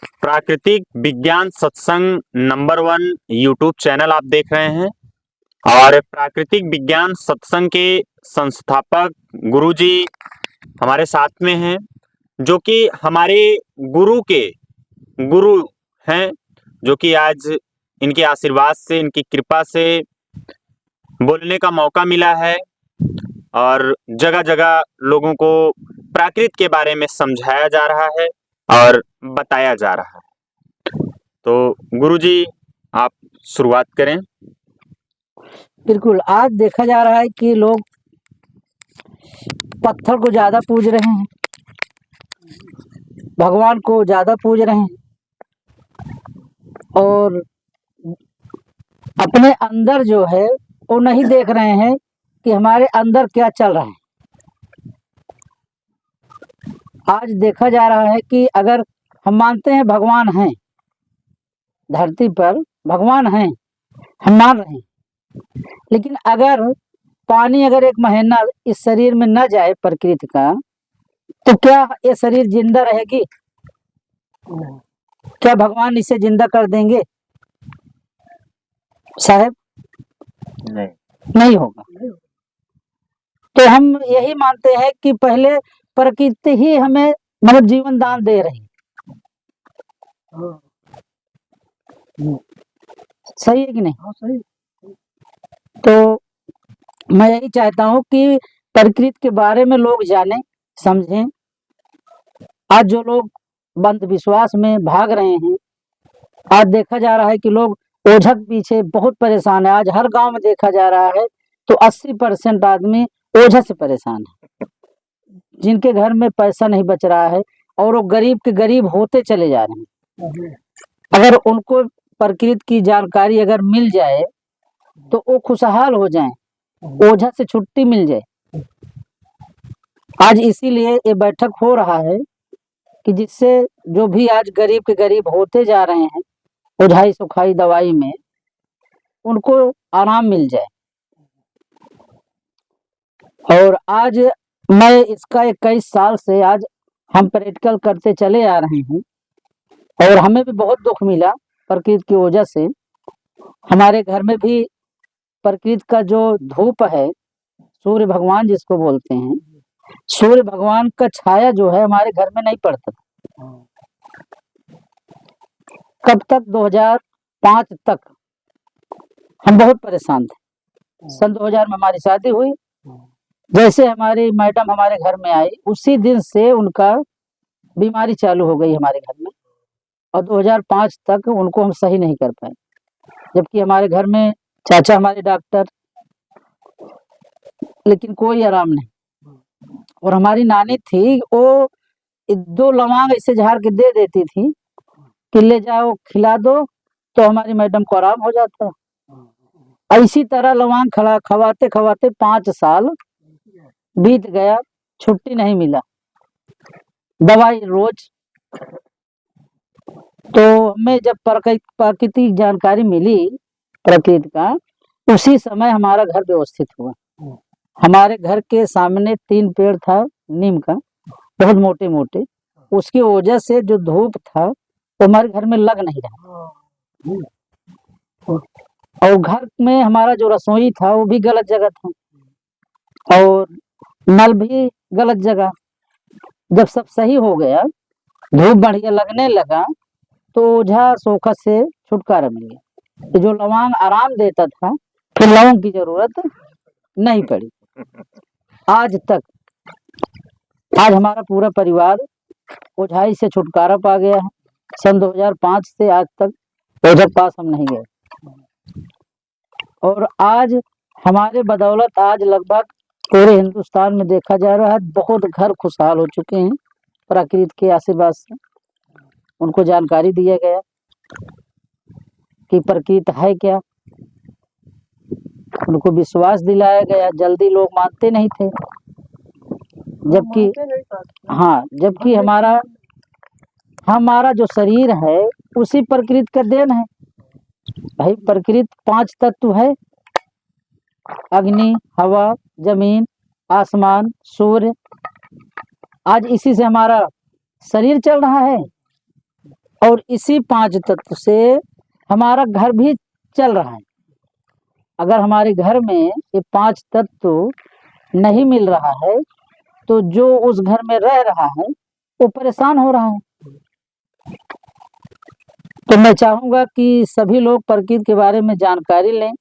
प्राकृतिक विज्ञान सत्संग नंबर 1 यूट्यूब चैनल आप देख रहे हैं और प्राकृतिक विज्ञान सत्संग के संस्थापक गुरुजी हमारे साथ में हैं, जो कि हमारे गुरु के गुरु हैं, जो कि आज इनके आशीर्वाद से, इनकी कृपा से बोलने का मौका मिला है और जगह जगह लोगों को प्राकृत के बारे में समझाया जा रहा है और बताया जा रहा है। तो गुरुजी आप शुरुआत करें। बिल्कुल। आज देखा जा रहा है कि लोग पत्थर को ज्यादा पूज रहे हैं, भगवान को ज्यादा पूज रहे हैं और अपने अंदर जो है वो नहीं देख रहे हैं कि हमारे अंदर क्या चल रहा है। आज देखा जा रहा है कि अगर हम मानते हैं भगवान हैं, धरती पर भगवान हैं, हम मान रहे हैं, लेकिन अगर पानी अगर एक महीना इस शरीर में न जाए प्रकृति का, तो क्या ये शरीर जिंदा रहेगी? क्या भगवान इसे जिंदा कर देंगे साहब? नहीं होगा। तो हम यही मानते हैं कि पहले प्रकृति ही हमें मतलब जीवन दान दे रही। सही है कि नहीं? सही। तो मैं यही चाहता हूँ कि प्रकृति के बारे में लोग जानें, समझें। आज जो लोग अंधविश्वास में भाग रहे हैं, आज देखा जा रहा है कि लोग ओझा के पीछे बहुत परेशान है। आज हर गांव में देखा जा रहा है तो 80% आदमी ओझा से परेशान है, जिनके घर में पैसा नहीं बच रहा है और वो गरीब के गरीब होते चले जा रहे हैं। अगर उनको प्रकृति की जानकारी अगर मिल जाए तो वो खुशहाल हो जाएं, ओझा से छुट्टी मिल जाए। आज इसीलिए ये बैठक हो रहा है कि जिससे जो भी आज गरीब के गरीब होते जा रहे हैं ओझाई सुखाई दवाई में, उनको आराम मिल जाए। और आज मैं इसका 21 साल से आज हम प्रैक्टिकल करते चले आ रहे हैं और हमें भी बहुत दुख मिला प्रकृति की वजह से। हमारे घर में भी प्रकृति का जो धूप है, सूर्य भगवान जिसको बोलते हैं, सूर्य भगवान का छाया जो है हमारे घर में नहीं पड़ता था। कब तक? 2005 तक हम बहुत परेशान थे। सन 2000 में हमारी शादी हुई। जैसे हमारी मैडम हमारे घर में आई, उसी दिन से उनका बीमारी चालू हो गई हमारे घर में और 2005 तक उनको हम सही नहीं कर पाए। जबकि हमारे घर में चाचा हमारे डॉक्टर, लेकिन कोई आराम नहीं। और हमारी नानी थी, वो 2 लौंग ऐसे झाड़ के दे देती थी कि ले जाओ खिला दो, तो हमारी मैडम को आराम हो जाता। इसी तरह लौंग खवाते खवाते 5 साल बीत गया, छुट्टी नहीं मिला, दवाई रोज। तो हमें जब प्राकृतिक जानकारी मिली प्रकृति का, उसी समय हमारा घर व्यवस्थित हुआ। हमारे घर के सामने 3 पेड़ था नीम का, बहुत मोटे मोटे। उसकी वजह से जो धूप था वो हमारे घर में लग नहीं रहा। और घर में हमारा जो रसोई था वो भी गलत जगह था और नल भी गलत जगह। जब सब सही हो गया, धूप बढ़िया लगने लगा, तो ओझा सोखा से छुटकारा मिल गया। जो लौंग आराम देता था, फिर लौंग की जरूरत नहीं पड़ी। आज तक आज हमारा पूरा परिवार ओझाई से छुटकारा पा गया है। सन 2005 से आज तक ओझा पास हम नहीं गए और आज हमारे बदौलत आज लगभग पूरे हिंदुस्तान में देखा जा रहा है बहुत घर खुशहाल हो चुके हैं प्रकृति के आशीर्वाद से। उनको जानकारी दिया गया कि प्रकृति है क्या, उनको विश्वास दिलाया गया। जल्दी लोग मानते नहीं थे, जबकि हमारा जो शरीर है उसी प्रकृति का देन है। भाई प्रकृति 5 तत्व है, अग्नि, हवा, जमीन, आसमान, सूर्य। आज इसी से हमारा शरीर चल रहा है। और इसी 5 तत्व से हमारा घर भी चल रहा है। अगर हमारे घर में ये 5 तत्व नहीं मिल रहा है तो जो उस घर में रह रहा है वो परेशान हो रहा है। तो मैं चाहूंगा कि सभी लोग प्रकृति के बारे में जानकारी लें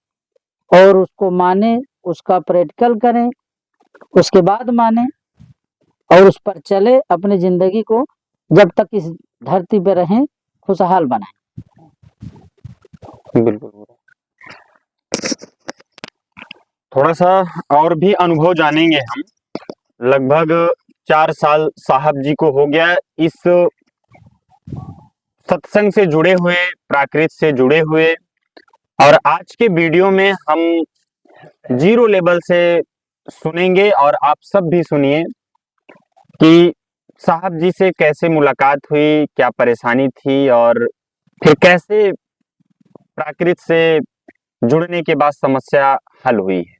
और उसको माने, उसका प्रैक्टिकल करें, उसके बाद माने और उस पर चले, अपनी जिंदगी को जब तक इस धरती पे रहें खुशहाल बनाएं। बिल्कुल। थोड़ा सा और भी अनुभव जानेंगे हम। लगभग 4 साल साहब जी को हो गया इस सत्संग से जुड़े हुए, प्राकृत से जुड़े हुए, और आज के वीडियो में हम जीरो लेवल से सुनेंगे और आप सब भी सुनिए कि साहब जी से कैसे मुलाकात हुई, क्या परेशानी थी और फिर कैसे प्राकृत से जुड़ने के बाद समस्या हल हुई है।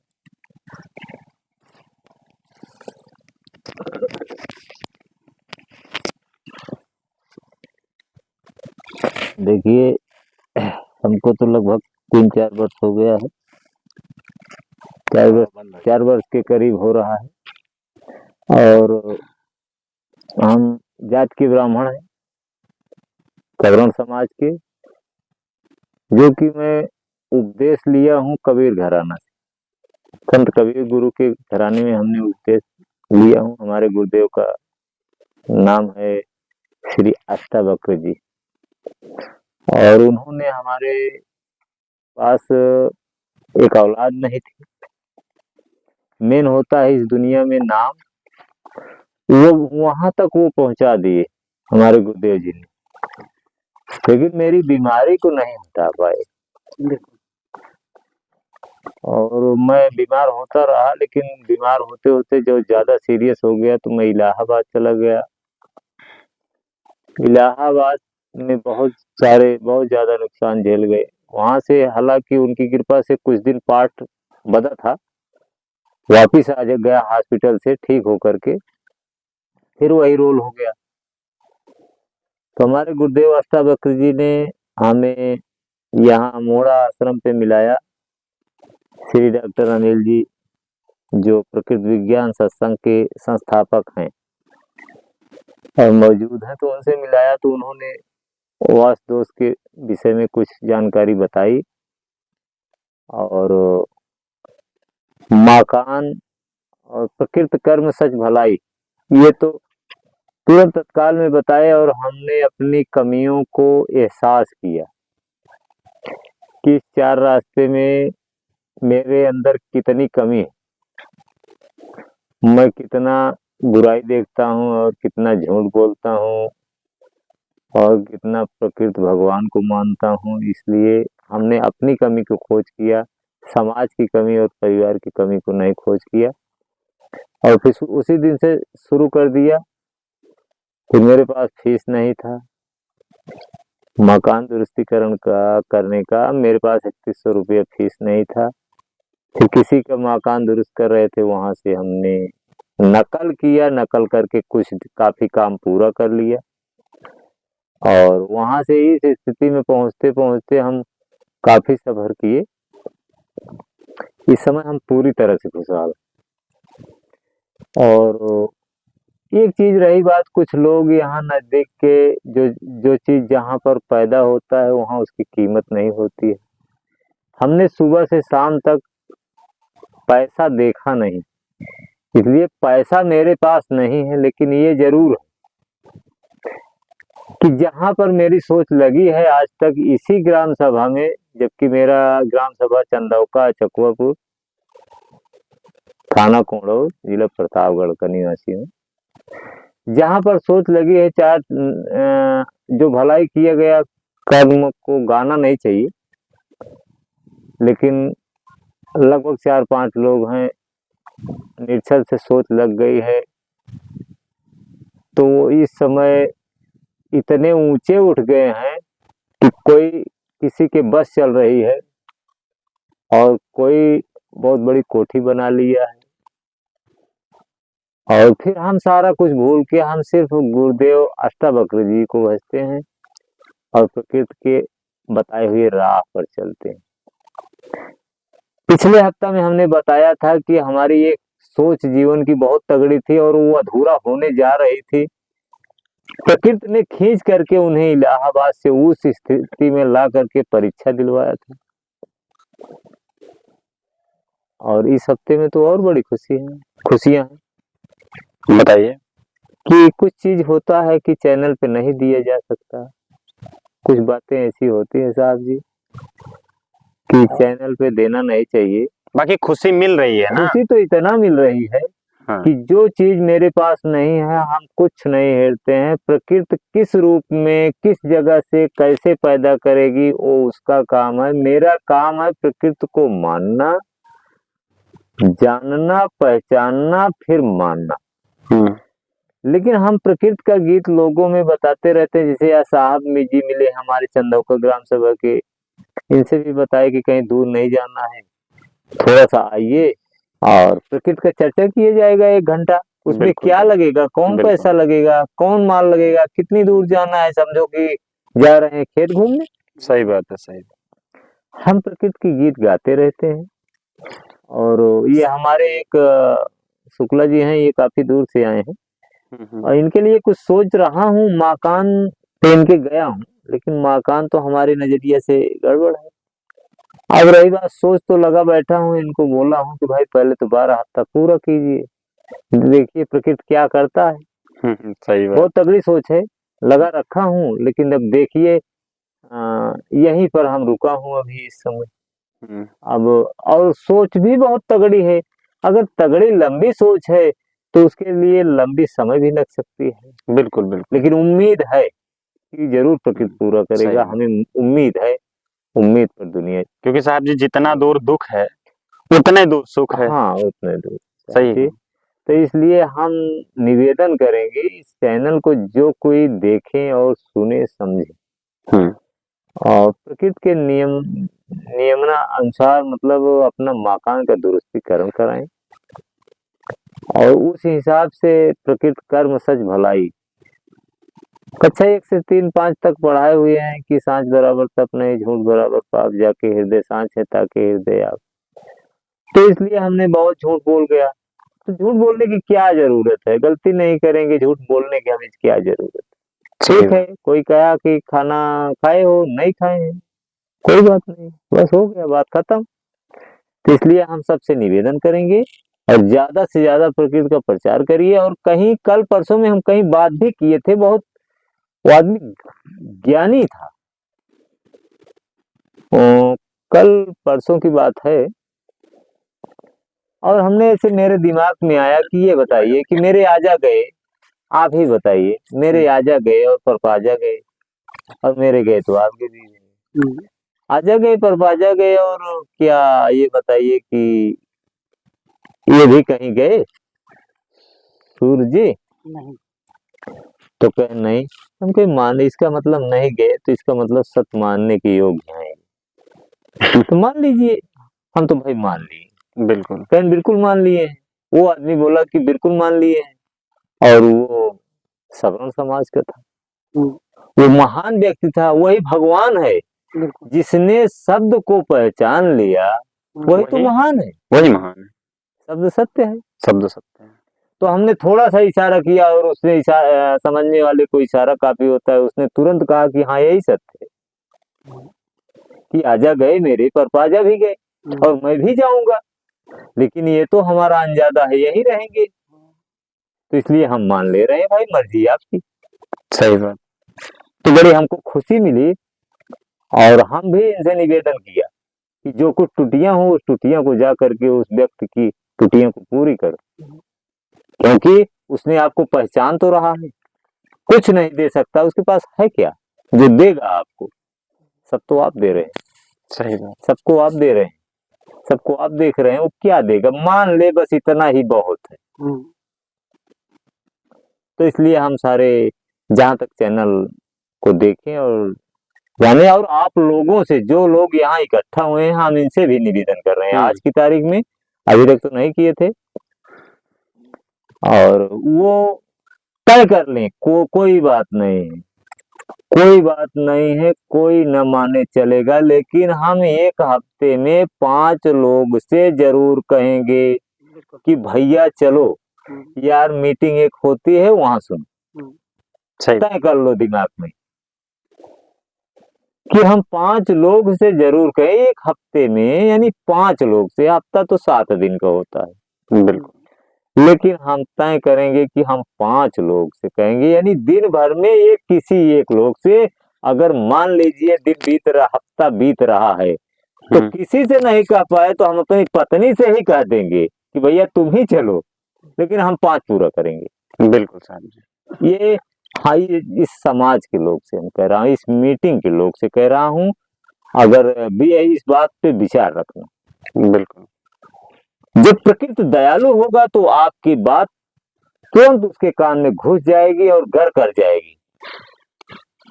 देखिए, हमको तो लगभग 3-4 वर्ष हो गया है। 4 वर्ष के करीब हो रहा है और हम जात के ब्राह्मण हैं, कवरण समाज के, जो कि मैं उपदेश लिया हूँ कबीर घराना से। संत कबीर गुरु के घराने में हमने उपदेश लिया हूँ। हमारे गुरुदेव का नाम है श्री अष्टावक्र जी और उन्होंने हमारे पास एक औलाद नहीं थी। मेन होता है इस दुनिया में नाम, वो वहां तक वो पहुंचा दिए हमारे गुरुदेव जी ने, लेकिन मेरी बीमारी को नहीं हटा पाए और मैं बीमार होता रहा। लेकिन बीमार होते होते जो ज्यादा सीरियस हो गया तो मैं इलाहाबाद चला गया। इलाहाबाद में बहुत ज्यादा नुकसान झेल गए। वहां से हालांकि उनकी कृपा से कुछ दिन पार्ट बचा था, वापिस आ गया हॉस्पिटल से ठीक होकर के, फिर वही रोल हो गया। तो हमारे गुरुदेव अष्टावक्र जी ने हमें यहाँ मोड़ा आश्रम पे मिलाया। श्री डॉक्टर अनिल जी जो प्रकृति विज्ञान सत्संग के संस्थापक हैं और मौजूद हैं, तो उनसे मिलाया तो उन्होंने वास दोष के विषय में कुछ जानकारी बताई और मकान और प्रकृति कर्म सच भलाई, ये तो तुरंत तत्काल में बताए और हमने अपनी कमियों को एहसास किया कि इस 4 रास्ते में मेरे अंदर कितनी कमी है, मैं कितना बुराई देखता हूँ और कितना झूठ बोलता हूँ और कितना प्रकृति भगवान को मानता हूँ। इसलिए हमने अपनी कमी को खोज किया, समाज की कमी और परिवार की कमी को नहीं खोज किया और फिर उसी दिन से शुरू कर दिया। फिर मेरे पास फीस नहीं था मकान दुरुस्तीकरण का करने का, मेरे पास 3100 रुपया फीस नहीं था। फिर किसी का मकान दुरुस्त कर रहे थे, वहां से हमने नकल किया, नकल करके कुछ काफी काम पूरा कर लिया और वहां से इस स्थिति में पहुंचते पहुंचते हम काफी सफर किए। इस समय हम पूरी तरह से खुशहाल। और एक चीज रही बात, कुछ लोग यहाँ नजदीक के जो चीज जहाँ पर पैदा होता है वहाँ उसकी कीमत नहीं होती है। हमने सुबह से शाम तक पैसा देखा नहीं, इसलिए पैसा मेरे पास नहीं है, लेकिन ये जरूर है कि जहाँ पर मेरी सोच लगी है आज तक इसी ग्राम सभा में, जबकि मेरा ग्राम सभा चंदौका चकुआपुर थाना कोंड़ो जिला प्रतापगढ़ का निवासी हूँ, जहाँ पर सोच लगी है जो भलाई किया गया कर्म को गाना नहीं चाहिए, लेकिन लगभग 4-5 लोग हैं, निश्चल से सोच लग गई है तो इस समय इतने ऊंचे उठ गए हैं कि कोई किसी के बस चल रही है और कोई बहुत बड़ी कोठी बना लिया है और फिर हम सारा कुछ भूल के हम सिर्फ गुरुदेव अष्टावक्र जी को भजते हैं और प्रकृति के बताए हुए राह पर चलते हैं। पिछले हफ्ता में हमने बताया था कि हमारी एक सोच जीवन की बहुत तगड़ी थी और वो अधूरा होने जा रही थी। प्रकृति ने खींच करके उन्हें इलाहाबाद से उस स्थिति में ला करके परीक्षा दिलवाया था। और इस हफ्ते में तो और बड़ी खुशियां हैं। बताइए। कि कुछ चीज होता है कि चैनल पे नहीं दिया जा सकता। कुछ बातें ऐसी होती है साहब जी कि चैनल पे देना नहीं चाहिए। बाकी खुशी मिल रही है ना। खुशी तो इतना मिल रही है हाँ। कि जो चीज मेरे पास नहीं है हम कुछ नहीं हेरते हैं। प्रकृति किस रूप में किस जगह से कैसे पैदा करेगी वो उसका काम है। मेरा काम है प्रकृति को मानना, जानना, पहचानना, फिर मानना। लेकिन हम प्रकृति का गीत लोगों में बताते रहते हैं। जैसे या साहब जी मिले हमारे चंदौका ग्राम सभा के, इनसे भी बताए कि कहीं दूर नहीं जाना है, थोड़ा सा आइए और प्रकृति का चर्चा किया जाएगा 1 घंटा। उसमें बिल्कुल, क्या लगेगा, कौन बिल्कुल। पैसा लगेगा, कौन माल लगेगा, कितनी दूर जाना है, समझो कि जा रहे हैं खेत घूमने। सही बात है, सही। हम प्रकृति के गीत गाते रहते हैं। और ये हमारे एक शुक्ला जी हैं, ये काफी दूर से आए हैं और इनके लिए कुछ सोच रहा हूँ। मकान पे इनके गया हूँ लेकिन मकान तो हमारे नजरिए से गड़बड़ है। अब रही बात सोच, तो लगा बैठा हूँ, इनको बोला हूँ कि भाई पहले तो 12 हफ्ता पूरा कीजिए, देखिए प्रकृति क्या करता है। सही बात। बहुत तगड़ी सोच है, लगा रखा हूँ। लेकिन अब देखिए यहीं पर हम रुका हूँ अभी इस समय। अब और सोच भी बहुत तगड़ी है। अगर तगड़ी लंबी सोच है तो उसके लिए लंबी समय भी लग सकती है। बिल्कुल, बिल्कुल। लेकिन उम्मीद है कि जरूर प्रकृति पूरा करेगा, हमें उम्मीद है। उम्मीद पर दुनिया। क्योंकि साहब जी जितना दूर दुख है उतने दूर सुख है। हाँ, उतने दूर। सही। तो इसलिए हम निवेदन करेंगे इस चैनल को जो कोई देखे और सुने समझे और प्रकृति के नियमना अनुसार मतलब अपना मकान का दुरुस्तीकरण कराएं और उस हिसाब से प्रकृति कर्म सच भलाई। कक्षा 1 से 3 5 तक पढ़ाए हुए हैं कि सांच बराबर तप नहीं, झूठ बराबर पाप, जाके हृदय सांच है ताके हृदय आप। तो इसलिए हमने बहुत झूठ बोल गया। तो झूठ बोलने की क्या जरूरत है, गलती नहीं करेंगे, झूठ बोलने की हमें क्या जरूरत है। ठीक है, कोई कहा कि खाना खाए हो, नहीं खाए हैं, कोई बात नहीं, बस हो गया, बात खत्म। तो इसलिए हम सबसे निवेदन करेंगे और ज्यादा से ज्यादा प्रकृति का प्रचार करिए। और कहीं कल परसों में हम कहीं बात भी किए थे, बहुत वो आदमी ज्ञानी था। कल परसों की बात है और हमने ऐसे मेरे दिमाग में आया कि ये बताइए कि मेरे आजा गए, आप ही बताइए, मेरे आजा गए और परपाजा गए और मेरे गए तो आपके भी गए। आजा गए परपाजा गए और क्या ये बताइए कि ये भी कहीं गए सूर्य जी? नहीं। तो कहे नहीं। हम कहे मान, इसका मतलब नहीं गए तो इसका मतलब सत्य मानने के योग्य हैं। तो मान लीजिए, हम तो भाई मान लिए। बिल्कुल। कहन बिल्कुल मान लिए। वो आदमी बोला कि बिल्कुल मान लिए हैं और वो सवर्ण समाज का था। वो महान व्यक्ति था, वही भगवान है। जिसने शब्द को पहचान लिया वही तो महान है। वही महान है। शब्द सत्य है। शब्द सत्य है। तो हमने थोड़ा सा इशारा किया और उसने समझने वाले को इशारा काफी होता है, उसने तुरंत कहा कि हाँ यही सत्य है कि आजा गए मेरे परपाजा भी गए और मैं भी जाऊंगा, लेकिन ये तो हमारा अंजादा है, यही रहेंगे। तो इसलिए हम मान ले रहे हैं, भाई मर्जी आपकी। सही बात। तो बड़ी हमको खुशी मिली और हम भी इनसे निवेदन किया कि जो कुछ त्रुटियां हो उस त्रुटियां को जा करके उस व्यक्ति की त्रुटियों को पूरी करो, क्योंकि उसने आपको पहचान तो रहा है। कुछ नहीं दे सकता, उसके पास है क्या जो देगा आपको? सब तो आप दे रहे हैं। सही बात। सबको आप दे रहे हैं, सबको आप देख रहे हैं, वो क्या देगा? मान ले बस इतना ही बहुत है। तो इसलिए हम सारे जहां तक चैनल को देखें और जाने, और आप लोगों से जो लोग यहाँ इकट्ठा हुए हैं हम इनसे भी निवेदन कर रहे हैं आज की तारीख में, अभी तक तो नहीं किए थे, और वो तय कर लें, कोई बात नहीं, कोई बात नहीं है, कोई न माने चलेगा, लेकिन हम एक हफ्ते में 5 लोग से जरूर कहेंगे कि भैया चलो यार, मीटिंग एक होती है वहां सुन। सही। तय कर लो दिमाग में कि हम 5 लोग से जरूर कहें एक हफ्ते में, यानी 5 लोग से। हफ्ता तो 7 दिन का होता है, बिल्कुल। लेकिन हम तय करेंगे कि हम 5 लोग से कहेंगे, यानी दिन भर में ये किसी एक लोग से। अगर मान लीजिए दिन बीत रहा, हफ्ता बीत रहा है, तो किसी से नहीं कह पाए तो हम अपनी पत्नी से ही कह देंगे कि भैया तुम ही चलो, लेकिन हम 5 पूरा करेंगे। बिल्कुल साहब जी। ये हाँ, ये इस समाज के लोग से हम कह रहा हूँ, इस मीटिंग के लोग से कह रहा हूँ। अगर भी है इस बात पे विचार रखना। बिल्कुल। जब प्रकृति दयालु होगा तो आपकी बात तुरंत उसके कान में घुस जाएगी और घर कर जाएगी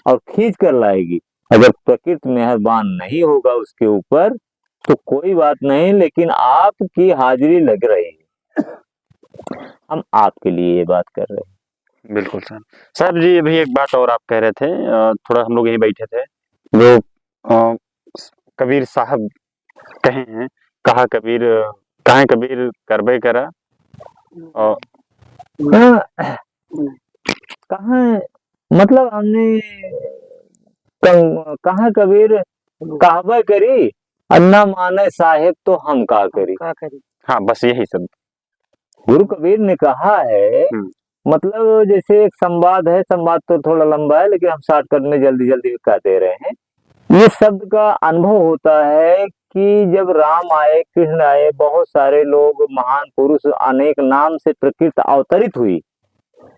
और खींच कर लाएगी। अगर प्रकृति मेहरबान नहीं होगा उसके ऊपर तो कोई बात नहीं, लेकिन आपकी हाजिरी लग रही है, हम आपके लिए ये बात कर रहे हैं। बिल्कुल साहब। साहब जी अभी एक बात और आप कह रहे थे, थोड़ा हम लोग यहीं बैठे थे, जो कबीर साहब कहे हैं, कहा कबीर कहे कबीर करबे करा, और कहा मतलब हमने कहा कबीर कहबे करी और न माने साहेब तो हम का करी। हाँ बस यही सब। गुरु कबीर ने कहा है, मतलब जैसे एक संवाद है, संवाद तो थोड़ा लंबा है लेकिन हम शॉर्टकट में जल्दी जल्दी कह दे रहे हैं। ये शब्द का अनुभव होता है कि जब राम आए, कृष्ण आए, बहुत सारे लोग, महान पुरुष, अनेक नाम से प्रकृति अवतरित हुई,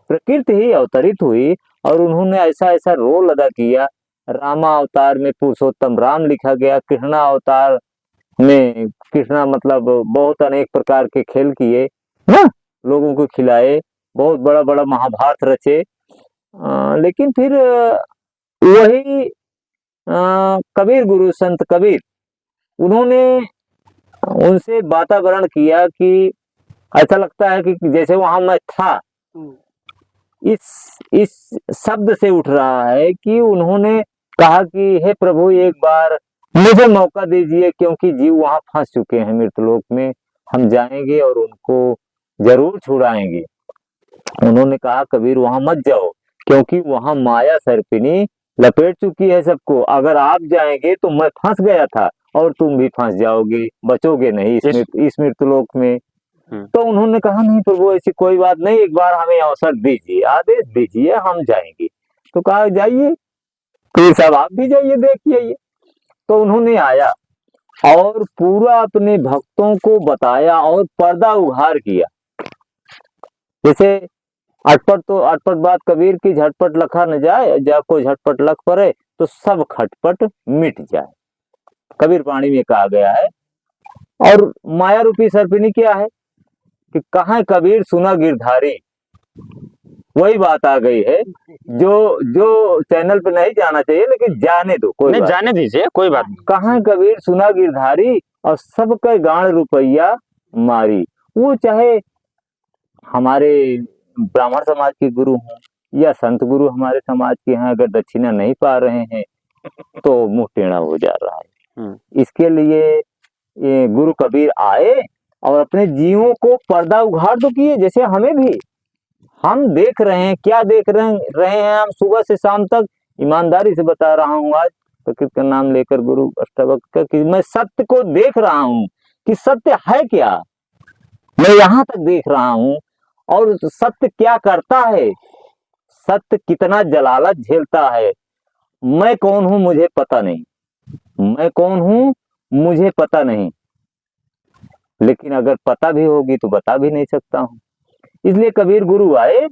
प्रकृति ही अवतरित हुई और उन्होंने ऐसा ऐसा रोल अदा किया। रामा अवतार में पुरुषोत्तम राम लिखा गया, कृष्णा अवतार में कृष्णा मतलब बहुत अनेक प्रकार के खेल किए ना, लोगों को खिलाए, बहुत बड़ा बड़ा महाभारत रचे। लेकिन फिर वही कबीर गुरु संत कबीर, उन्होंने उनसे वातावरण किया कि ऐसा लगता है कि जैसे वहां मैं था। इस शब्द से उठ रहा है कि उन्होंने कहा कि हे प्रभु एक बार मुझे मौका दीजिए, क्योंकि जीव वहां फंस चुके हैं मृतलोक में, हम जाएंगे और उनको जरूर छुड़ाएंगे। उन्होंने कहा कबीर वहां मत जाओ, क्योंकि वहां माया सर्पिनी लपेट चुकी है सबको। अगर आप जाएंगे तो मैं फंस गया था और तुम भी फंस जाओगे, बचोगे नहीं इस मृतलोक में। तो उन्होंने कहा नहीं प्रभु ऐसी कोई बात नहीं, एक बार हमें अवसर दीजिए, आदेश दीजिए, हम जाएंगे। तो कहा जाइए, तो साहब आप भी जाइए, देखिए ये। तो उन्होंने आया और पूरा अपने भक्तों को बताया और पर्दा उघार किया। जैसे अटपट तो अटपट बात कबीर की झटपट लखा न जाए, जब कोई झटपट लख पड़े तो सब खटपट मिट जाए, कबीर पाणी में कहा गया है। और माया रूपी सर्पिनी क्या है कि कहाँ कबीर सुना गिरधारी, वही बात आ गई है जो जो चैनल पे नहीं जाना चाहिए, लेकिन जाने दो, कोई नहीं बात जाने दीजिए, कोई बात नहीं। कहाँ कबीर सुना गिरधारी और सबके गांड रुपया मारी। वो चाहे हमारे ब्राह्मण समाज के गुरु हों या संत गुरु हमारे समाज के हैं, अगर दक्षिणा नहीं पा रहे हैं तो मुंह टेढ़ा हो जा रहा है। इसके लिए ये गुरु कबीर आए और अपने जीवों को पर्दा उघाड़ तो किए। जैसे हमें भी, हम देख रहे हैं, क्या देख रहे हैं हम सुबह से शाम तक, ईमानदारी से बता रहा हूँ आज प्रकृति का नाम लेकर गुरु अष्टभक्त का, कि मैं सत्य को देख रहा हूँ कि सत्य है क्या, मैं यहाँ तक देख रहा हूँ। और सत्य क्या करता है, सत्य कितना जलालत झेलता है। मैं कौन हूं मुझे पता नहीं, मैं कौन हूं मुझे पता नहीं, लेकिन अगर पता भी होगी तो बता भी नहीं सकता हूं। इसलिए कबीर गुरु आए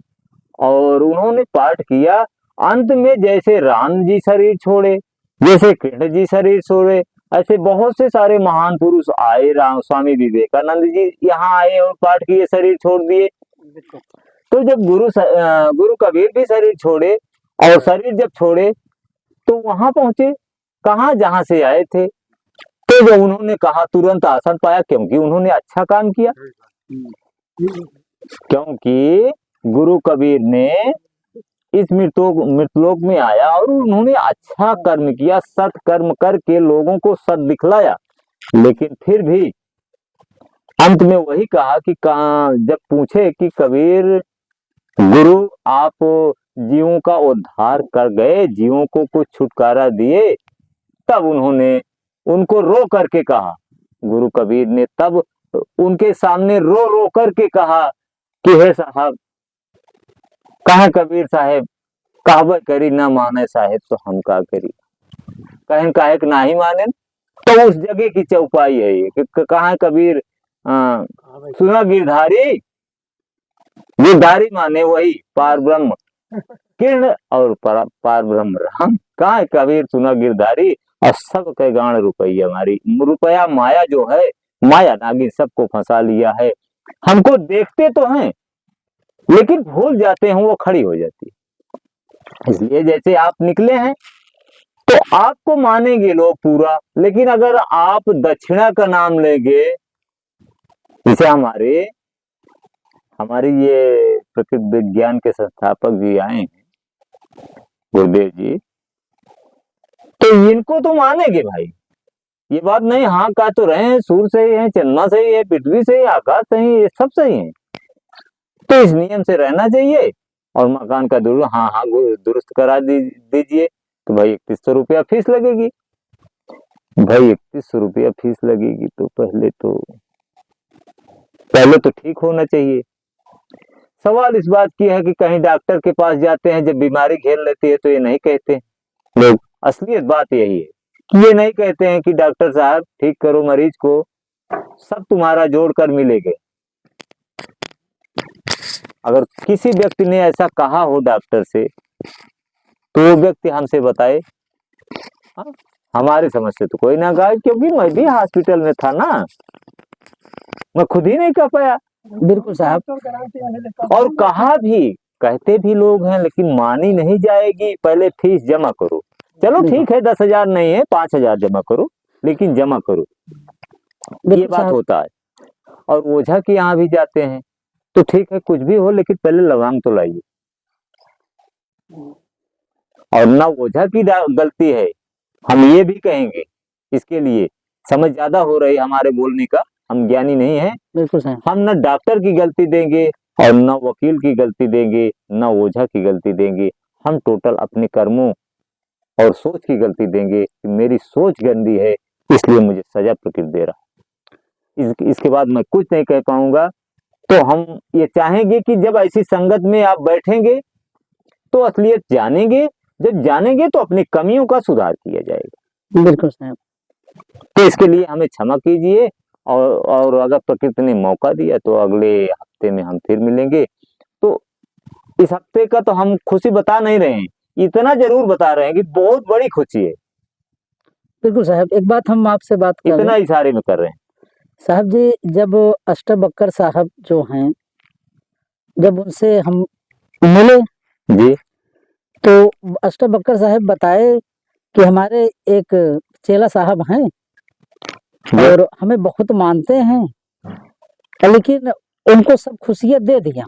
और उन्होंने पाठ किया। अंत में जैसे राम जी शरीर छोड़े, जैसे कृष्ण जी शरीर छोड़े, ऐसे बहुत से सारे महान पुरुष आए। राम स्वामी विवेकानंद जी यहाँ आए और पाठ किए, शरीर छोड़ दिए। तो जब गुरु कबीर भी शरीर छोड़े और शरीर जब छोड़े तो वहां पहुंचे कहाँ, जहां से आए थे। तो जब उन्होंने कहा तुरंत आसन पाया, क्योंकि उन्होंने अच्छा काम किया। क्योंकि गुरु कबीर ने इस मृतलोक में आया और उन्होंने अच्छा कर्म किया, सत्कर्म करके लोगों को सत दिखलाया। लेकिन फिर भी अंत में वही कहा कि जब पूछे कि कबीर गुरु आप जीवों का उद्धार कर गए, जीवों को कुछ छुटकारा दिए, तब उन्होंने उनको रो करके कहा, गुरु कबीर ने तब उनके सामने रो रो करके कहा कि हे साहब, कहा कबीर साहब, कहबे करी ना माने साहेब तो हम का करी, कहें काहे कि ना ही माने। तो उस जगह की चौपाई है ये कि कहा कबीर सुना गिरधारी, गिरधारी माने वही पार ब्रह्म किरण और पार ब्रह्म राम। कहा कबीर सुना गिरधारी, और सब के गाण रुपया हमारी, रुपया माया जो है, माया नागिन सबको फंसा लिया है। हमको देखते तो हैं लेकिन भूल जाते हैं, वो खड़ी हो जाती है। इसलिए जैसे आप निकले हैं तो आपको मानेंगे लोग पूरा, लेकिन अगर आप दक्षिणा का नाम लेंगे, जैसे हमारी ये प्रकृति विज्ञान के संस्थापक जी आए हैं, गुरुदेव जी, तो इनको तो मानेंगे भाई, ये बात नहीं, हाँ कह तो रहे हैं, सूर्य सही है, चंद्रमा सही है, पृथ्वी सही है, आकाश सही है, ये सब सही है, तो इस नियम से रहना चाहिए। और मकान का दुरुस्त करा दीजिए। तो भाई 3100 रुपया फीस लगेगी। भाई 3100 रुपया फीस लगेगी तो पहले तो ठीक होना चाहिए। सवाल इस बात की है कि कहीं डॉक्टर के पास जाते हैं, जब बीमारी घेर लेती है तो ये नहीं कहते लोग, असलियत बात यही है कि ये नहीं कहते हैं कि डॉक्टर साहब ठीक करो मरीज को, सब तुम्हारा जोड़कर मिलेगा। अगर किसी व्यक्ति ने ऐसा कहा हो डॉक्टर से, तो वो व्यक्ति हमसे बताए। हाँ, हमारी समझ से तो कोई ना कहा, क्योंकि मैं भी हॉस्पिटल में था ना, मैं खुद ही नहीं कह पाया। बिल्कुल साहब। और कहा भी, कहते भी लोग हैं, लेकिन मानी नहीं जाएगी, पहले फीस जमा करो। चलो ठीक है, 10,000 नहीं है, 5,000 जमा करो, लेकिन जमा करो, ये बात होता है। और ओझा के यहाँ भी जाते हैं तो ठीक है, कुछ भी हो, लेकिन पहले लगाम तो लाइए। और ना ओझा की गलती है, हम ये भी कहेंगे, इसके लिए समझ ज्यादा हो रही हमारे बोलने का, हम ज्ञानी नहीं है। बिल्कुल सही। हम न डॉक्टर की गलती देंगे और न वकील की गलती देंगे, न ओझा की गलती देंगे, हम टोटल अपने कर्मों और सोच की गलती देंगे कि मेरी सोच गंदी है, इसलिए मुझे सजा प्रकृति दे रहा। इसके बाद मैं कुछ नहीं कह पाऊंगा। तो हम ये चाहेंगे कि जब ऐसी संगत में आप बैठेंगे तो असलियत जानेंगे, जब जानेंगे तो अपनी कमियों का सुधार किया जाएगा। बिल्कुल साहब। तो इसके लिए हमें क्षमा कीजिए, और अगर प्रकृति ने मौका दिया तो अगले हफ्ते में हम फिर मिलेंगे। तो इस हफ्ते का तो हम खुशी बता नहीं रहे हैं, इतना जरूर बता रहे हैं कि बहुत बड़ी खुशी है। बिल्कुल साहब, एक बात हम आपसे बात कर इतना इशारे में कर रहे हैं साहब जी। जब अष्टबक्कर साहब जो हैं, जब उनसे हम मिले जी, तो अष्टबक्कर साहब बताए कि हमारे एक चेला साहब हैं और हमें बहुत मानते हैं, लेकिन उनको सब खुशियां दे दिया।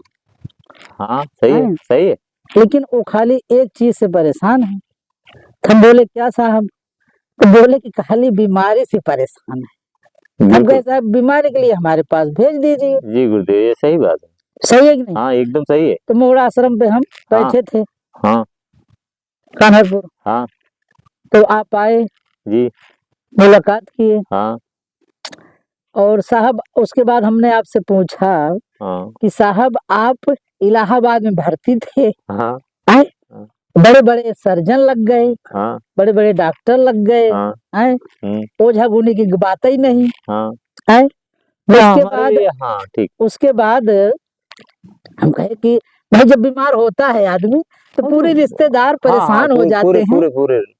हाँ सही है, सही है। लेकिन वो खाली एक चीज से परेशान है। हम बोले क्या साहब? तो बोले कि खाली बीमारी से परेशान है। हम कहे साहब बीमारी के लिए हमारे पास भेज दीजिए। जी गुरुदेव, ये सही बात है। सही है कि नहीं? हाँ एकदम सही है। तो मोड़ आश्रम पे हम बैठे थे, हाँ कान्हरपुर। हाँ तो आप आए जी, मुलाकात किए। हाँ और साहब उसके बाद हमने आपसे पूछा हाँ कि साहब आप इलाहाबाद में भर्ती थे, हाँ बड़े बड़े सर्जन लग गए, हाँ बड़े बड़े डॉक्टर लग गए, ओझा गुनी की बात ही नहीं। उसके बाद हम कहे कि भाई जब बीमार होता है आदमी तो पूरे रिश्तेदार परेशान हो जाते हैं।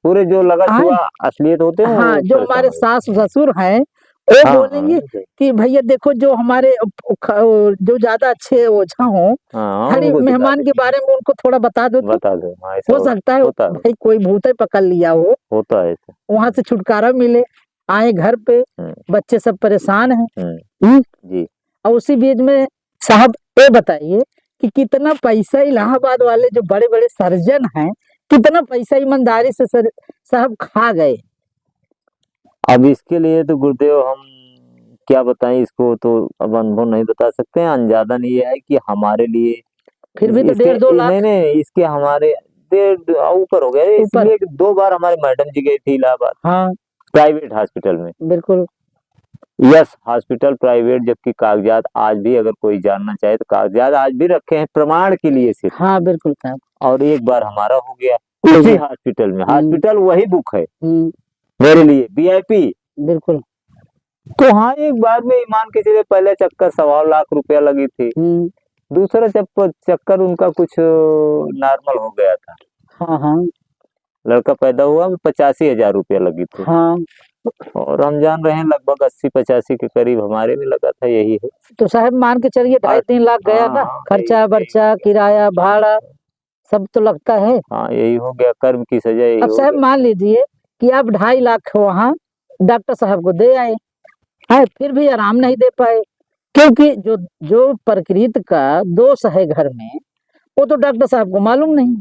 पूरे जो लगा हुआ असलियत होते हैं। हाँ, जो हमारे सास ससुर हैं वो बोलेंगे कि भैया देखो जो हमारे जो ज्यादा अच्छे ओझा हो, खाली मेहमान के बारे में उनको थोड़ा बता दो तो हो सकता है भाई कोई भूत ही पकड़ लिया हो, होता है, वहां से छुटकारा मिले। आए घर पे, बच्चे सब परेशान हैं। जी। और उसी बीच में साहब ये बताइए कि कितना पैसा इलाहाबाद वाले जो बड़े बड़े सर्जन हैं, कितना पैसा ईमानदारी से साहब खा गए। अब इसके लिए तो गुरुदेव हम क्या बताएं, इसको तो अब अनुभव नहीं बता सकते हैं। अंदाजा नहीं है कि हमारे लिए फिर भी तो इसके 1.5-2 लाख नहीं इसके हमारे 1.5 ऊपर हो गया। ऊपर। इसलिए कि 2 बार हमारे मैडम जी गई थी इलाहाबाद हाँ प्राइवेट हॉस्पिटल में। बिल्कुल। यस हॉस्पिटल प्राइवेट, जबकि कागजात आज भी अगर कोई जानना चाहे तो कागजात आज भी रखे हैं प्रमाण के लिए सिर्फ। हाँ बिल्कुल साहब। और एक बार हमारा हो गया उसी हॉस्पिटल में। हम्म। हॉस्पिटल वही बुक है हम्म, मेरे लिए VIP। बिल्कुल। तो हाँ एक बार में ईमान के चले पहले चक्कर 1.25 लाख रुपया लगी थी, दूसरा चक्कर उनका कुछ नॉर्मल हो गया था। हाँ हाँ लड़का पैदा हुआ 85,000 रुपया लगी थी। हाँ। और हम जान रहे हैं लगभग 80-85 के करीब हमारे में लगा था, यही है। तो साहब मान के चलिए 2.5-3 लाख गया ना, हाँ, खर्चा बर्चा किराया भाड़ा सब तो लगता है। हाँ यही हो गया, कर्म की सजा यही अब हो साहब गया। मान लीजिए कि आप 2.5 लाख वहाँ डॉक्टर साहब को दे आए, है फिर भी आराम नहीं दे पाए, क्योंकि जो जो प्रकृति का दोष है घर में वो तो डॉक्टर साहब को मालूम नहीं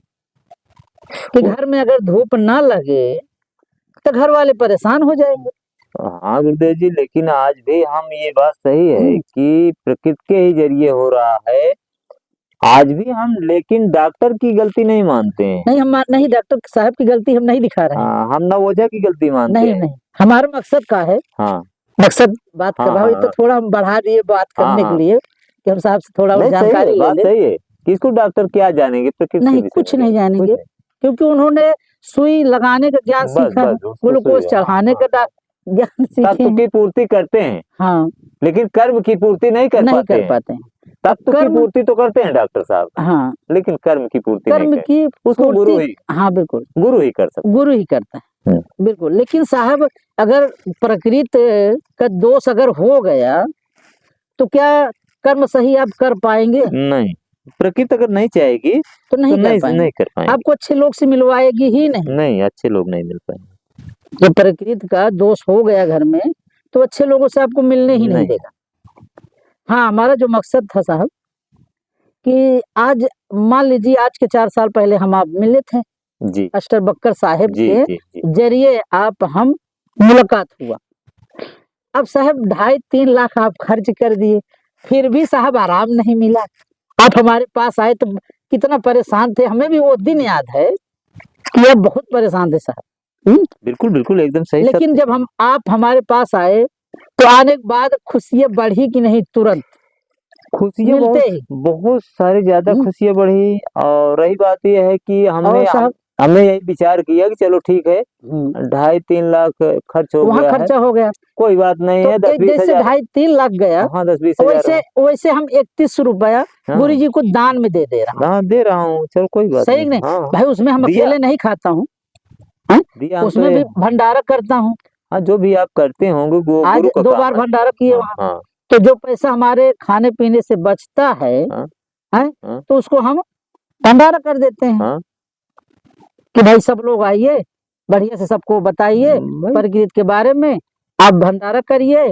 कि घर में अगर धूप ना लगे तो घर वाले परेशान हो जाएंगे। हाँ गुरुदेव जी, लेकिन आज भी हम ये बात सही है कि प्रकृति के ही जरिए हो रहा है आज भी हम, लेकिन डॉक्टर की गलती नहीं मानते हैं। नहीं हम नहीं डॉक्टर साहब की गलती हम नहीं दिखा रहे हैं। हम नवोजा की गलती मानते नहीं हैं। नहीं हमारा मकसद का है। हाँ मकसद बात कर रहा हूँ, हाँ, तो थोड़ा हम बढ़ा दिए बात करने के लिए कि हम साहब से थोड़ा और नहीं सही है, जानकारी ले बात ले। सही है। किसको डॉक्टर क्या जानेंगे प्रकृति के नहीं विषय कुछ में? नहीं जानेंगे, क्योंकि उन्होंने सुई लगाने का ज्ञान बस सीखा है, बस उसको ग्लूकोज सुई- हाँ, चढ़ाने हाँ, का ज्ञान सीखे तत्व हैं। की पूर्ति करते हैं हाँ लेकिन कर्म की पूर्ति नहीं कर नहीं पाते कर हैं। पाते हैं। तत्व की कर्म- पूर्ति तो करते हैं डॉक्टर साहब, हाँ लेकिन कर्म की पूर्ति नहीं कर्म करते। की उसको गुरु पूर्ति, ही हाँ बिल्कुल गुरु ही कर सकते। गुरु ही करता है बिल्कुल। लेकिन साहब अगर प्रकृति का दोष अगर हो गया तो क्या कर्म सही आप कर पाएंगे? नहीं, प्रकृति अगर नहीं चाहेगी तो नहीं तो कर पाएंगे। नहीं कर पाएंगे। आपको अच्छे लोग से मिलवाएगी ही नहीं। नहीं, अच्छे लोग नहीं मिल पाएंगे। जब प्रकृति का दोष हो गया घर में तो अच्छे लोगों से आपको मिलने ही नहीं देगा। हाँ हमारा जो मकसद था साहब कि आज मान लीजिए आज के 4 साल पहले हम आप मिले थे जी अस्टर बक्कर साहेब जी के जी जी जरिए आप हम मुलाकात हुआ। अब साहब 2.5-3 लाख आप खर्च कर दिए, फिर भी साहब आराम नहीं मिला। आप हमारे पास आए तो कितना परेशान थे, हमें भी वो दिन याद है कि आप बहुत परेशान थे साहब। बिल्कुल बिल्कुल एकदम सही। लेकिन जब आप हमारे पास आए तो आने के बाद खुशियां बढ़ी कि नहीं? तुरंत खुशियाँ मिलते ही बहुत सारी ज्यादा खुशियाँ बढ़ी। और रही बात यह है कि हमने यही विचार किया कि चलो ठीक है 2.5-3 लाख खर्च हो वहाँ गया खर्चा हो गया, कोई बात नहीं है। 10-20 जैसे हजार 2.5-3 लाख गया, हाँ 10-20 हजार वैसे हम 31 रुपया गुरु जी को दान में दे रहा हूँ। हाँ दे रहा हूँ, चलो कोई बात सही नहीं भाई, उसमें हम अकेले नहीं खाता हूँ, उसमें भी भंडारा करता हूँ। हाँ जो भी आप करते होंगे आज 2 बार भंडारा किए वहाँ। तो जो पैसा हमारे खाने पीने से बचता है तो उसको हम भंडारा कर देते हैं कि भाई सब लोग आइए, बढ़िया से सबको बताइए प्रकृति के बारे में, आप भंडारा करिए,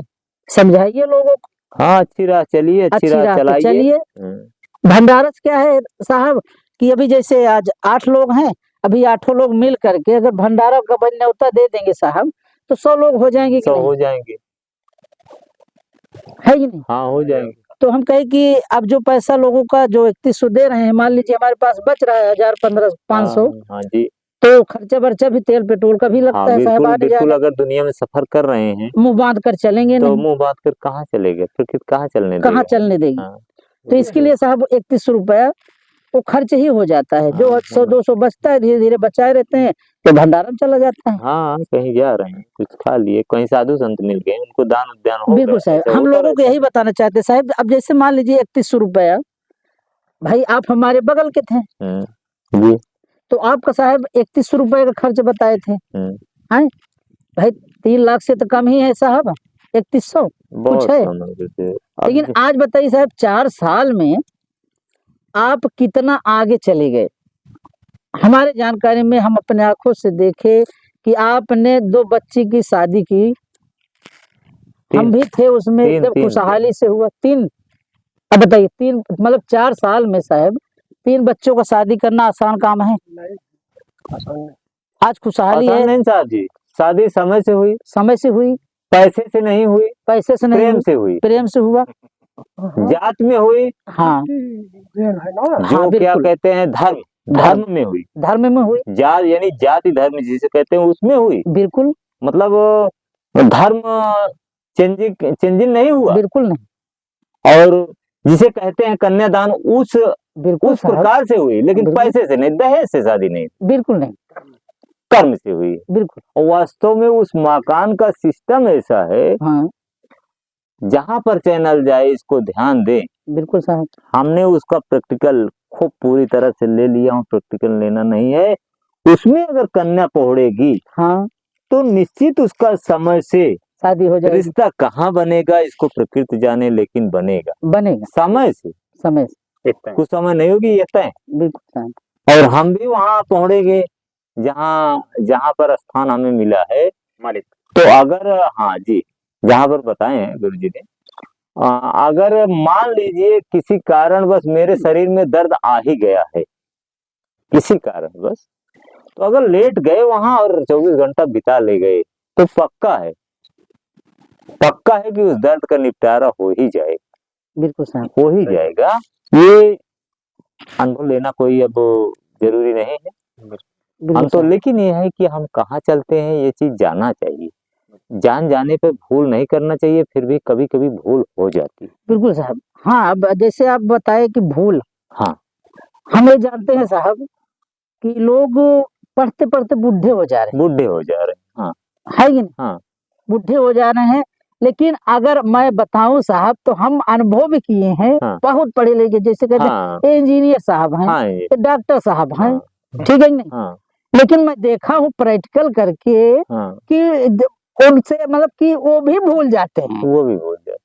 समझाइए लोगों को। हाँ अच्छी राह चलिए, अच्छी राह चलाइए। भंडारा क्या है साहब कि अभी जैसे आज 8 लोग हैं, अभी 8 लोग मिल करके अगर भंडारा का न्योता दे देंगे साहब तो 100 लोग हो जाएंगे। 100 हो जाएंगे, है कि नहीं? हाँ हो जाएंगे। तो हम कहे कि अब जो पैसा लोगों का जो 3100 दे रहे हैं, मान लीजिए हमारे पास बच रहा है 1000-1500, हाँ जी, तो खर्चा बर्चा भी तेल पेट्रोल का भी लगता है साहब। बिल्कुल अगर दुनिया में सफर कर रहे हैं मुंह बांध कर चलेंगे तो नहीं, मुंह बांध कर कहाँ चलेंगे, प्रकृति कहाँ चलने देगी। तो इसके लिए साहब 31 रुपया वो खर्च ही हो जाता है। जो 100-200 बचता है, धीरे धीरे बचाए रहते हैं तो भंडारा में चला जाता है। हाँ कहीं जा रहे हैं, कुछ खा लिए, कहीं साधु संत मिल गए, उनको दान उद्यान हो बिल्कुल साहब, हम लोगों को यही बताना चाहते साहब। अब जैसे मान लीजिए 31 रुपया, भाई आप हमारे बगल के थे जी, तो आपका साहब 31 रुपए का खर्च बताए थे, हैं भाई 3 लाख से तो कम ही है साहब, 3100 कुछ है। लेकिन आज बताइए साहब 4 साल में आप कितना आगे चले गए। हमारे जानकारी में हम अपने आंखों से देखे कि आपने 2 बच्ची की शादी की, हम भी थे उसमें, एकदम खुशहाली से हुआ 3। अब बताइए, 3 मतलब 4 साल में साहब 3 बच्चों का शादी करना आसान काम है? आज खुशहाली आसान है, नहीं साहब जी, शादी समय से हुई, समय से हुई, पैसे से नहीं हुई, पैसे से नहीं प्रेम हुई, से हुई, प्रेम से हुआ। जात में हुई, हाँ जो हाँ, क्या बिल्कुल, कहते हैं धर्म, धर्म में हुई, धर्म में हुई, जात यानी जाति धर्म जिसे कहते हैं उसमें हुई, बिल्कुल मतलब धर्म चेंजिंग चेंजिंग नहीं हुआ। बिल्कुल नहीं, और जिसे कहते हैं कन्यादान उस बिल्कुल साहब, प्रकार से हुई, लेकिन बिल्कुल। पैसे से नहीं, दहेज से शादी नहीं, बिल्कुल नहीं, कर्म से हुई। बिल्कुल। और वास्तव में उस मकान का सिस्टम ऐसा है, हाँ जहां पर चैनल जाए इसको ध्यान दें। बिल्कुल साहब, हमने उसका प्रैक्टिकल खूब पूरी तरह से ले लिया हूँ, प्रैक्टिकल लेना नहीं है। उसमें अगर कन्या पहुंचेगी हाँ तो निश्चित उसका समय से शादी हो जाएगी, रिश्ता कहाँ बनेगा इसको प्रकृति जाने, लेकिन बनेगा बनेगा समय से। समय से, कुछ समय नहीं होगी ये तय। बिल्कुल साहब, और हम भी वहां पहुंचेंगे जहाँ जहाँ पर स्थान हमें मिला है मालिक। तो अगर, हाँ जी, जहाँ पर बताए हैं गुरु जी ने, अगर मान लीजिए किसी कारण बस मेरे शरीर में दर्द आ ही गया है, किसी कारण बस, तो अगर लेट गए वहां और 24 घंटा बिता ले गए तो पक्का है कि उस दर्द का निपटारा हो ही जाएगा, बिल्कुल साहब, हो ही जाएगा। ये अनुभव लेना कोई अब जरूरी नहीं है, बिल्कुल हम तो, साहब, लेकिन ये है कि हम कहाँ चलते हैं ये चीज जानना चाहिए। जान जाने पे भूल नहीं करना चाहिए, फिर भी कभी कभी भूल हो जाती है। बिल्कुल साहब। हाँ, अब जैसे आप बताए कि भूल, हाँ हम ये जानते हैं साहब कि लोग पढ़ते पढ़ते बूढ़े हो जा रहे बूढ़े हो जा रहे हैं। हाँ हैं, है कि नहीं? हाँ बूढ़े हो जा रहे हैं, लेकिन अगर मैं बताऊं साहब तो हम अनुभव भी किए हैं, हाँ बहुत पढ़े लिखे, जैसे कहते हाँ हैं इंजीनियर साहब हैं, हाँ ये डॉक्टर साहब हैं, हाँ ठीक है कि नहीं? हाँ लेकिन मैं देखा हूँ प्रैक्टिकल करके हाँ, कि उनसे मतलब कि वो भी भूल जाते हैं, वो भी भूल जाते,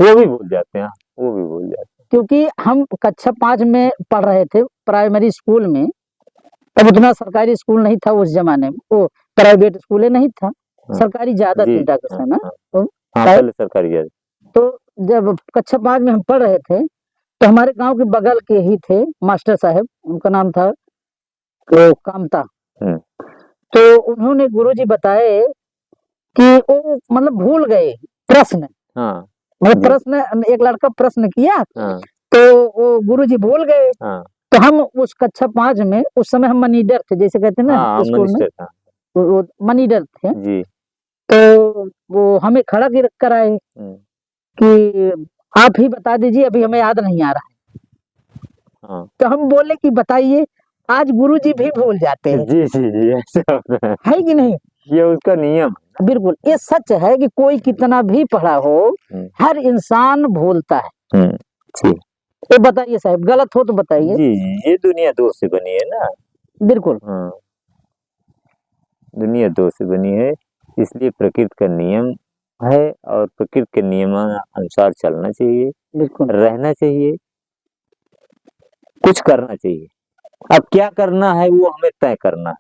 वो भी भूल जाते हैं, हाँ, वो भी भूल जाते क्योंकि हम कक्षा 5 में पढ़ रहे थे प्राइमरी स्कूल में, तब उतना सरकारी स्कूल नहीं था उस जमाने में, वो प्राइवेट स्कूल नहीं था, हाँ, सरकारी ज्यादा जी, थी डॉक्टर हाँ साहब, है? हाँ तो हाँ, शायद- पहले सरकारी जाते। तो जब कक्षा 5 में हम पढ़ रहे थे तो हमारे गांव के बगल के ही थे मास्टर साहब, उनका नाम था तो कामता। हम्म, तो उन्होंने गुरुजी बताए कि वो मतलब भूल गए प्रश्न, हाँ मतलब जी, प्रश्न, एक लड़का प्रश्न किया हाँ तो वो गुरुजी भूल गए। हाँ तो हम उस कक्षा 5 में, उस समय हम मनीडर थे, जैसे कहते हैं ना हाँ, स्कूल में, मिनिस्टर था वो मनीडर थे। जी। तो वो हमें खड़ा कर आए हम्म, कि आप ही बता दीजिए, अभी हमें याद नहीं आ रहा। हाँ तो हम बोले कि बताइए, आज गुरुजी भी भूल जाते हैं, जी जी जी, ऐसा होता है। है कि नहीं? ये उसका नियम। बिल्कुल, ये सच है कि कोई कितना भी पढ़ा हो, हर इंसान भूलता है। जी तो बताइए साहब, गलत हो तो बताइए। जी, ये दुनिया दो से बनी है ना। बिल्कुल, हाँ, दुनिया दो से बनी है, इसलिए प्रकृति का नियम है और प्रकृति के नियमानुसार चलना चाहिए, बिल्कुल, रहना चाहिए, कुछ करना चाहिए। अब क्या करना है वो हमें तय करना है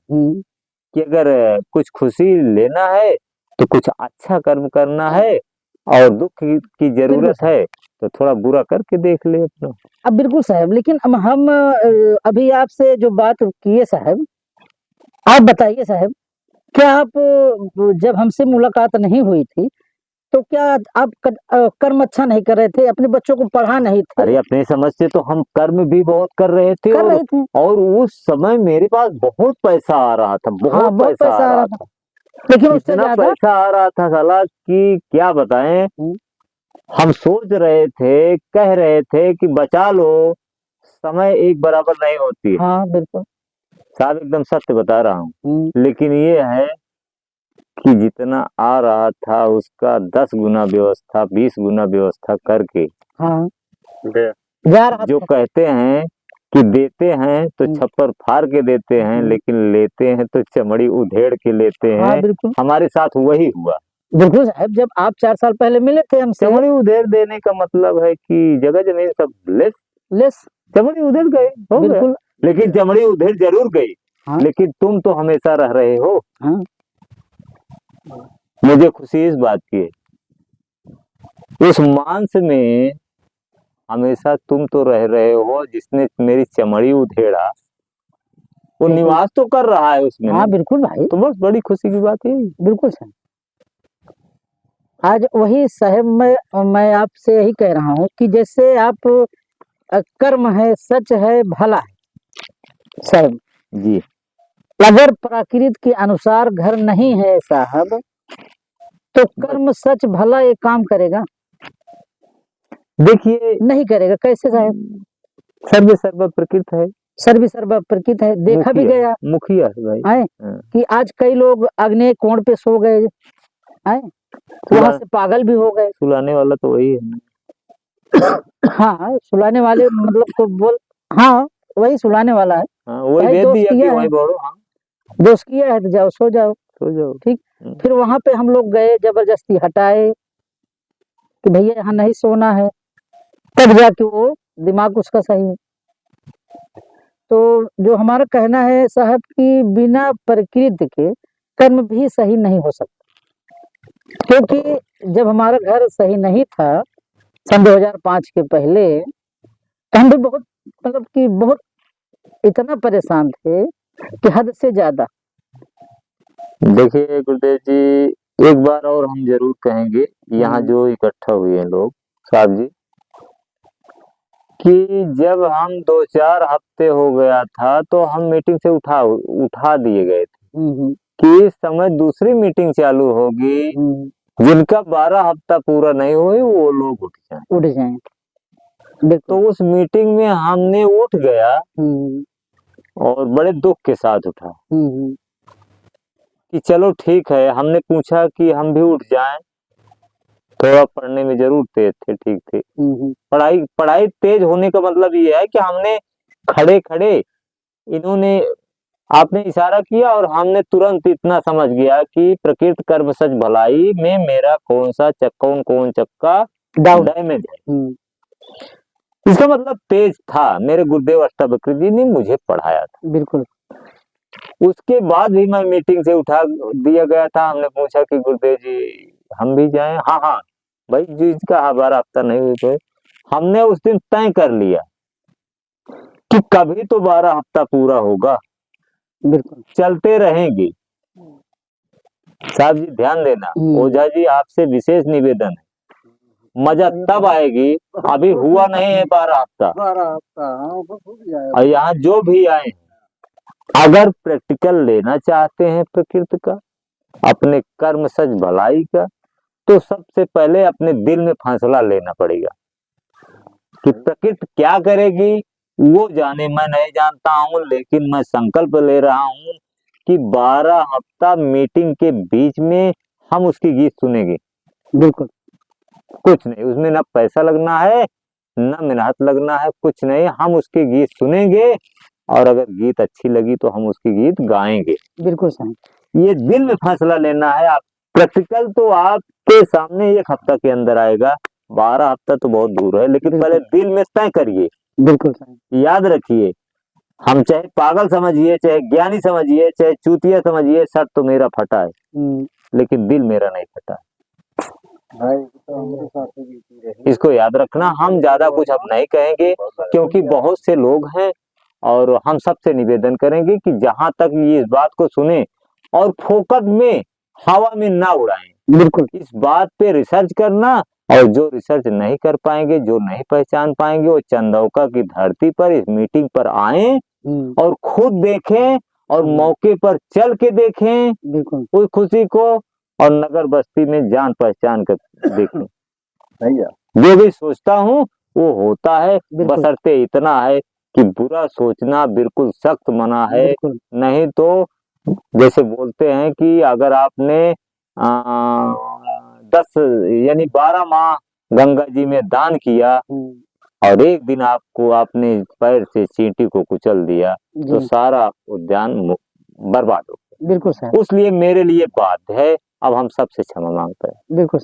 कि अगर कुछ खुशी लेना है तो कुछ अच्छा कर्म करना है, और दुख की जरूरत है तो थोड़ा बुरा करके देख ले अपना। अब बिल्कुल साहब, लेकिन अब हम अभी आपसे जो बात किए साहब, आप बताइए साहब, क्या आप जब हमसे मुलाकात नहीं हुई थी तो क्या आप कर्म अच्छा नहीं कर रहे थे, अपने बच्चों को पढ़ा नहीं थे? अरे अपने समझ से तो हम कर्म भी बहुत कर रहे थे, कर रहे थे, और उस समय मेरे पास बहुत पैसा आ रहा था, हाँ, बहुत पैसा आ रहा था, लेकिन उससे इतना ज्यादा पैसा आ रहा था साला कि क्या बताएं। हम सोच रहे थे, कह रहे थे कि बचा लो, समय एक बराबर नहीं होती है। हाँ बिल्कुल, साहब एकदम सत्य बता रहा हूँ, लेकिन ये है कि जितना आ रहा था उसका 10 गुना व्यवस्था, 20 गुना व्यवस्था करके, हाँ जा रहा जो था, कहते हैं कि देते हैं तो छप्पर फाड़ के देते हैं, लेकिन लेते हैं तो चमड़ी उधेड़ के लेते हाँ हैं। बिल्कुल, हमारे साथ वही हुआ। बिल्कुल साहब, जब आप 4 साल पहले मिले थे हमसे, चमड़ी उधेड़ देने का मतलब है कि जगह जमीन सब लेस, लेस, चमड़ी उधेड़ गए, हो गया। बिल्कुल, लेकिन चमड़ी उधेड़ जरूर गई, हाँ, लेकिन तुम तो हमेशा रह रहे हो। हाँ, मुझे खुशी इस बात की है, उस मांस में हमेशा तुम तो रह रहे हो, जिसने मेरी चमड़ी उधेड़ा वो बिल्कुल। निवास तो कर रहा है उसमें हाँ ना। बिल्कुल भाई, तो बस बड़ी खुशी की बात है। बिल्कुल सर। आज वही साहब मैं आपसे यही कह रहा हूँ कि जैसे आप कर्म है, सच है, भला है साहब, जी अगर प्रकृति के अनुसार घर नहीं है साहब, तो कर्म सच भला ये काम करेगा? देखिए, नहीं करेगा। कैसे साहब? सर्वे सर्वा प्रकृत है, सर्वे सर्वा प्रकृत है, देखा भी मुखिया गया मुखिया है भाई। है हाँ। कि आज कई लोग अग्नि कोण पे सो गए हैं, वहां से पागल भी हो गए। सुलाने वाला तो वही है ना। हाँ, सुलाने वाले मतलब को बोल, हाँ वही सुलाने वाला है। हाँ, वही भाई भेज दोस्त दिया कि किया है, वहीं बढ़ो। हाँ, दोस्त किया है तो जाओ सो जाओ। सो जाओ। ठीक। फिर वहां पे हम लोग गए, जबरदस्ती हटाए कि भैया यहाँ नहीं सोना है, तब जाके वो दिमाग उसका सही है। तो जो हमारा कहना है साहब कि बिना प्रकृति के कर्म भी सही नहीं हो सकता, क्योंकि जब हमारा घर सही नहीं था सन 2005 के पहले, तो हम भी बहुत मतलब कि बहुत इतना परेशान थे कि हद से ज्यादा। देखिए गुरुदेव जी, एक बार और हम जरूर कहेंगे यहाँ जो इकट्ठा हुए हैं लोग साहब जी, कि जब हम 2-4 हफ्ते हो गया था तो हम मीटिंग से उठा दिए गए थे कि इस समय दूसरी मीटिंग चालू होगी, जिनका 12 हफ्ता पूरा नहीं हुए वो लोग उठ जाएं। तो उस मीटिंग में हमने उठ गया और बड़े दुख के साथ उठा कि चलो ठीक है। हमने पूछा कि हम भी उठ जाएं, थोड़ा पढ़ने में जरूर तेज थे, ठीक थे। पढ़ाई तेज होने का मतलब ये है कि हमने खड़े खड़े इन्होंने आपने इशारा किया और हमने तुरंत इतना समझ गया कि प्रकृति कर्म सच भलाई में मेरा कौन चक्का डैमेज है। इसका मतलब तेज था। मेरे गुरुदेव अष्टावक्र जी ने मुझे पढ़ाया था। बिल्कुल। उसके बाद भी मैं मीटिंग से उठा दिया गया था। हमने पूछा कि गुरुदेव जी हम भी जाएं? हाँ हाँ भाई, जिसका 12 हफ्ता नहीं हुई तो हमने उस दिन तय कर लिया कि कभी तो 12 हफ्ता पूरा होगा, बिल्कुल चलते रहेंगे। साहब जी ध्यान देना, ओझा जी आपसे विशेष निवेदन है, मजा तब आएगी, अभी हुआ नहीं है 12 हफ्ता। 12 हफ्ता और यहाँ जो भी आए अगर प्रैक्टिकल लेना चाहते हैं प्रकृति का, अपने कर्म सच भलाई का, तो सबसे पहले अपने दिल में फैसला लेना पड़ेगा कि प्रकृति क्या करेगी वो जाने, मैं नहीं जानता हूं, लेकिन मैं संकल्प ले रहा हूं कि 12 हफ्ता मीटिंग के बीच में हम उसकी गीत सुनेंगे। बिल्कुल। कुछ नहीं, उसमें ना पैसा लगना है ना मेहनत लगना है, कुछ नहीं, हम उसकी गीत सुनेंगे और अगर गीत अच्छी लगी तो हम उसकी गीत गाएंगे। बिल्कुल सही। ये दिल में फैसला लेना है। आप प्रैक्टिकल तो आपके सामने 1 हफ्ता के अंदर आएगा, 12 हफ्ता तो बहुत दूर है, लेकिन पहले दिल में तय करिए। बिल्कुल सही। याद रखिए, हम चाहे पागल समझिए, चाहे ज्ञानी समझिए, चाहे चूतिया समझिए, शर्ट तो मेरा फटा है लेकिन दिल मेरा नहीं फटा है। इसको याद रखना। हम ज्यादा कुछ अब नहीं कहेंगे क्योंकि बहुत से लोग हैं और हम सबसे निवेदन करेंगे कि जहां तक ये इस बात को सुने और फोकस में हवा में ना उड़ाएं। बिल्कुल। इस बात पे रिसर्च करना, और जो रिसर्च नहीं कर पाएंगे, जो नहीं पहचान पाएंगे, वो चंदौका की धरती पर इस मीटिंग पर आए और खुद देखें और मौके पर चल के देखें बिल्कुल उस खुशी को, और नगर बस्ती में जान पहचान कर देखें। जो भी सोचता हूँ वो होता है, बशर्ते इतना है कि बुरा सोचना बिल्कुल सख्त मना है। नहीं तो जैसे बोलते हैं कि अगर आपने 10 यानी 12 माह गंगा जी में दान किया और एक दिन आपको आपने पैर से चींटी को कुचल दिया तो सारा उद्यान बर्बाद हो गया। बिल्कुल सही। उसलिए मेरे लिए बाध्य है, अब हम सबसे क्षमा मांगते हैं। बिल्कुल।